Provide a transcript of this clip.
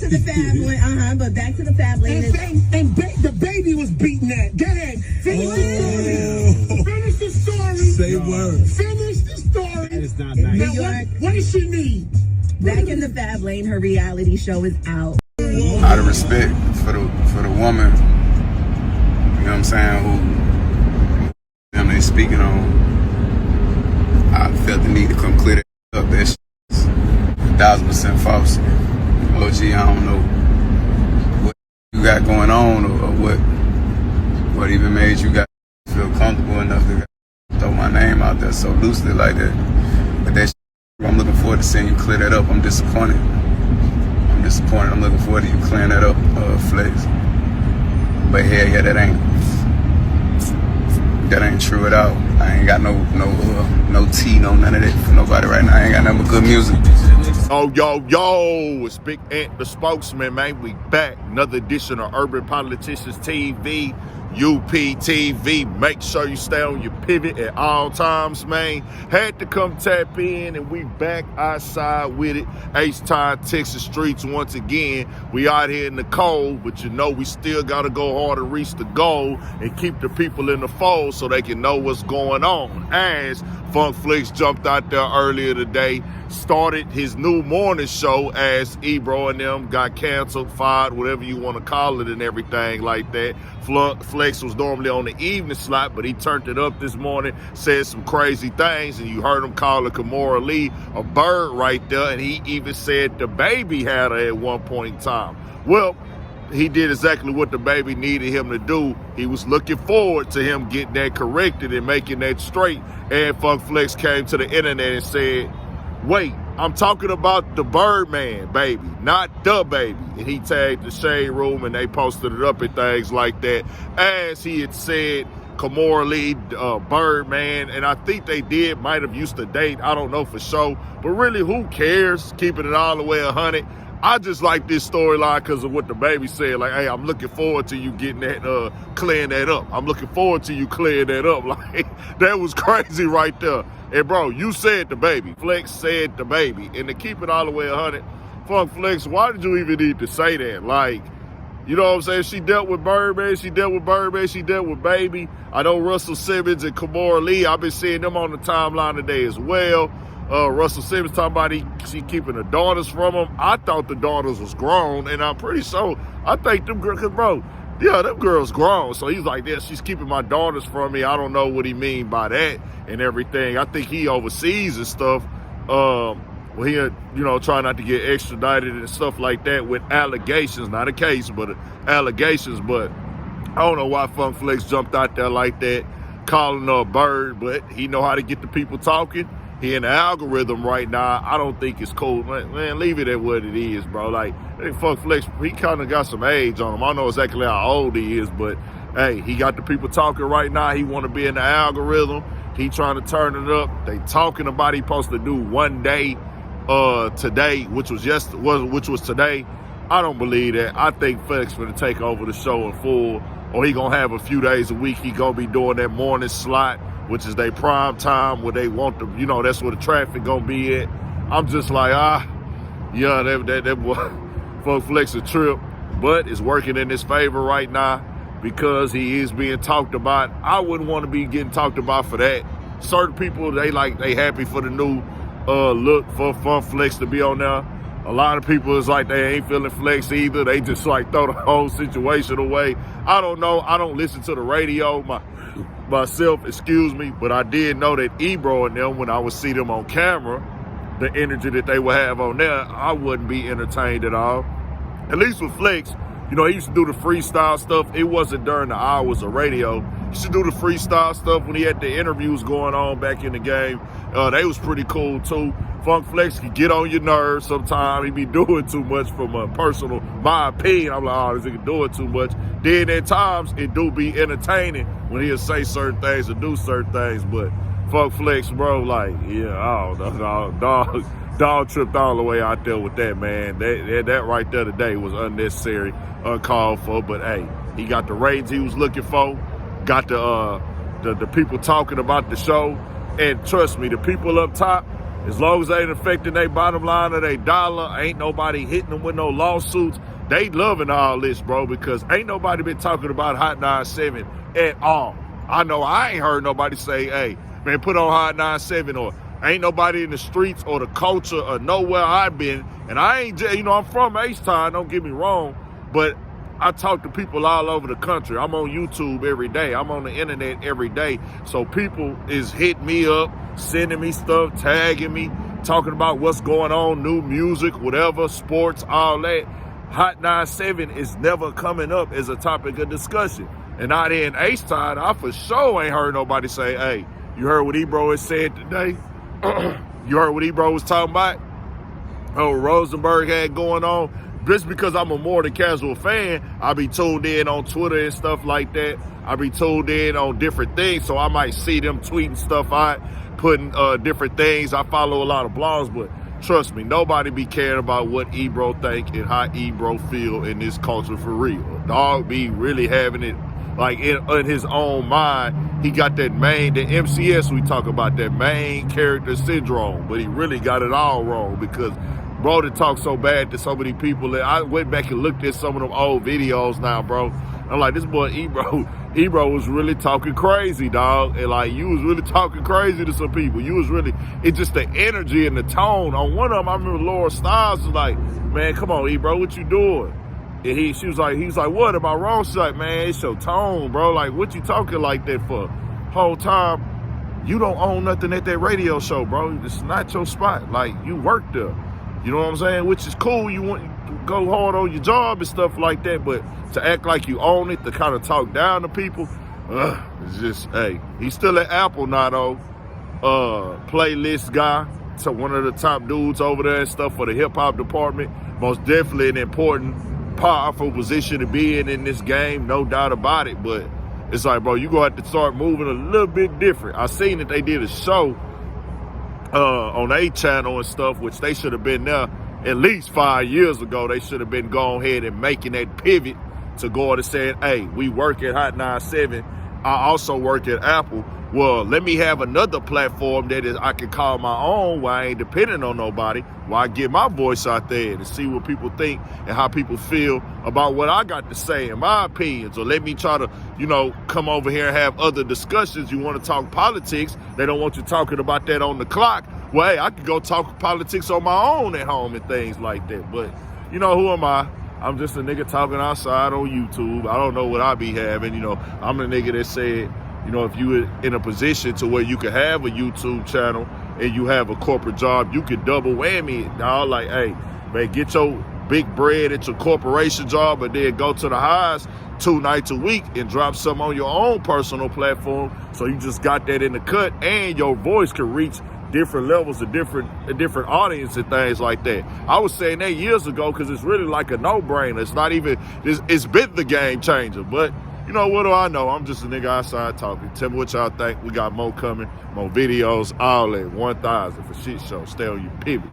to the fab lane. But back to the fab lane. And DaBaby was beating that. Go ahead. Finish the story. Say word. Finish the story. That is not nice. New York. What does she need? Back in the fab lane, her reality show is out. Out of respect for the woman, you know what I'm saying, who them they speaking on, I felt the need to come clear that up. That shit's 1,000% false. OG, I don't know what you got going on or what even made you guys feel comfortable enough to throw my name out there so loosely like that. But that shit, I'm looking forward to seeing you clear that up. I'm disappointed. I'm looking forward to you clearing that up, Flex. But hell yeah, that ain't true at all. I ain't got no tea, no none of that for nobody right now. I ain't got nothing but good music. Oh, yo, it's Big Ant, the spokesman, man. We back. Another edition of Urban Politicians TV, UPTV. Make sure you stay on your pivot at all times, man. Had to come tap in, and we back outside with it. H-Town, Texas streets once again. We out here in the cold, but you know we still got to go hard to reach the goal and keep the people in the fold so they can know what's going on. As Funk Flex jumped out there earlier today, started his new morning show as Ebro and them got canceled, fired, whatever you want to call it and everything like that. Flex was normally on the evening slot, but he turned it up this morning, said some crazy things, and you heard him call a Kimora Lee a bird right there, and he even said DaBaby had her at one point in time. Well, he did exactly what DaBaby needed him to do. He was looking forward to him getting that corrected and making that straight, and Funk Flex came to the internet and said, wait, I'm talking about the BIRDMAN, baby, not DaBaby. And he tagged the Shade Room and they posted it up and things like that. As he had said, Kimora Lee, BIRDMAN, and I think they might have used to date, I don't know for sure. But really, who cares? Keeping it all the way 100. I just like this storyline because of what DaBaby said. Like, hey, I'm looking forward to you getting that, clearing that up. I'm looking forward to you clearing that up. Like, that was crazy right there. And bro, you said DaBaby. Flex said DaBaby. And to keep it all the way 100, Funk Flex, why did you even need to say that? Like, you know what I'm saying? She dealt with BIRDMAN, she dealt with Baby. I know Russell Simmons and Kimora Lee, I've been seeing them on the timeline today as well. Russell Simmons talking about she keeping the daughters from him. I thought the daughters was grown, and I'm pretty sure, I think them girls, cause bro, yeah, them girls grown. So he's like, yeah, she's keeping my daughters from me. I don't know what he mean by that and everything. I think he overseas and stuff. Well, he, you know, trying not to get extradited and stuff like that with allegations, not a case, but allegations. But I don't know why Funk Flex jumped out there like that, calling her a bird, but he know how to get the people talking. He in the algorithm right now. I don't think it's cool. Man, leave it at what it is, bro. Like, I think Funk Flex, he kind of got some age on him. I don't know exactly how old he is, but hey, he got the people talking right now. He want to be in the algorithm. He trying to turn it up. They talking about he supposed to do one day today, which was today. I don't believe that. I think Flex gonna take over the show in full, or he gonna have a few days a week. He gonna be doing that morning slot, which is their prime time where they want to, you know, that's where the traffic gonna be at. I'm just like, yeah, that boy, Funk Flex a trip, but it's working in his favor right now because he is being talked about. I wouldn't want to be getting talked about for that. Certain people, they happy for the new look for Funk Flex to be on there. A lot of people is like they ain't feeling Flex either. They just like throw the whole situation away. I don't know. I don't listen to the radio myself, excuse me, but I did know that Ebro and them, when I would see them on camera, the energy that they would have on there, I wouldn't be entertained at all. At least with Flex, you know, he used to do the freestyle stuff. It wasn't during the hours of radio. He used to do the freestyle stuff when he had the interviews going on back in the game. They was pretty cool too. Funk Flex could get on your nerves sometimes. He be doing too much from a personal, my opinion. I'm like, oh, this nigga doing too much. Then at times, it do be entertaining when he'll say certain things or do certain things. But Funk Flex, bro, like, yeah, I don't know, dog tripped all the way out there with that, man. That right there today was unnecessary, uncalled for. But hey, he got the ratings he was looking for, got the people talking about the show, and trust me, the people up top, As long as they ain't affecting their bottom line or their dollar, ain't nobody hitting them with no lawsuits. They loving all this, bro, because ain't nobody been talking about Hot 97 at all. I know I ain't heard nobody say, hey, man, put on Hot 97, or ain't nobody in the streets or the culture or nowhere I've been. And I ain't, I'm from H-Town, don't get me wrong, but I talk to people all over the country. I'm on YouTube every day. I'm on the internet every day. So people is hitting me up, sending me stuff, tagging me, talking about what's going on, new music, whatever, sports, all that. Hot 97 is never coming up as a topic of discussion. And out in H-Town, I for sure ain't heard nobody say, hey, you heard what Ebro has said today? You heard what Ebro was talking about? Oh, Rosenberg had going on. Just because I'm a more than casual fan, I be tuned in on Twitter and stuff like that. I be tuned in on different things, so I might see them tweeting stuff out, putting different things. I follow a lot of blogs, but trust me, nobody be caring about what Ebro think and how Ebro feel in this culture for real. Dog be really having it like in his own mind. He got that MCS we talk about, that main character syndrome, but he really got it all wrong because bro to talk so bad to so many people. That I went back and looked at some of them old videos now, bro. I'm like, this boy Ebro was really talking crazy, dog. And like, you was really talking crazy to some people. You was really, it's just the energy and the tone. On one of them, I remember Laura Stiles was like, man, come on, Ebro, what you doing? And he was like, what, am I wrong? She's like, man, it's your tone, bro. Like, what you talking like that for? Whole time, you don't own nothing at that radio show, bro. It's not your spot. Like, you work there. You know what I'm saying? Which is cool. You want to go hard on your job and stuff like that, but to act like you own it, to kind of talk down to people, it's just, hey, he's still at Apple now, though. Playlist guy, so one of the top dudes over there and stuff for the hip-hop department. Most definitely an important, powerful position to be in this game, no doubt about it, but it's like, bro, you gonna have to start moving a little bit different. I seen that they did a show on A channel and stuff, which they should have been there at least 5 years ago. They should have been going ahead and making that pivot to go and saying, hey, we work at Hot 97. I also work at Apple. Well, let me have another platform that is I can call my own where I ain't depending on nobody, where I get my voice out there to see what people think and how people feel about what I got to say and my opinions. Or let me try to, come over here and have other discussions. You want to talk politics, they don't want you talking about that on the clock. Well, hey, I could go talk politics on my own at home and things like that. But, who am I? I'm just a nigga talking outside on YouTube. I don't know what I be having. I'm the nigga that said, if you were in a position to where you could have a YouTube channel and you have a corporate job, you could double whammy it, dog. Like, hey, man, get your big bread at your corporation job, but then go to the highs 2 nights a week and drop some on your own personal platform. So you just got that in the cut, and your voice can reach different levels of different audience and things like that. I was saying that years ago because it's really like a no-brainer. It's not even, it's been the game changer, but what do I know? I'm just a nigga outside talking. Tell me what y'all think. We got more coming, more videos, all that. 1,000 for shit show. Stay on your pivot.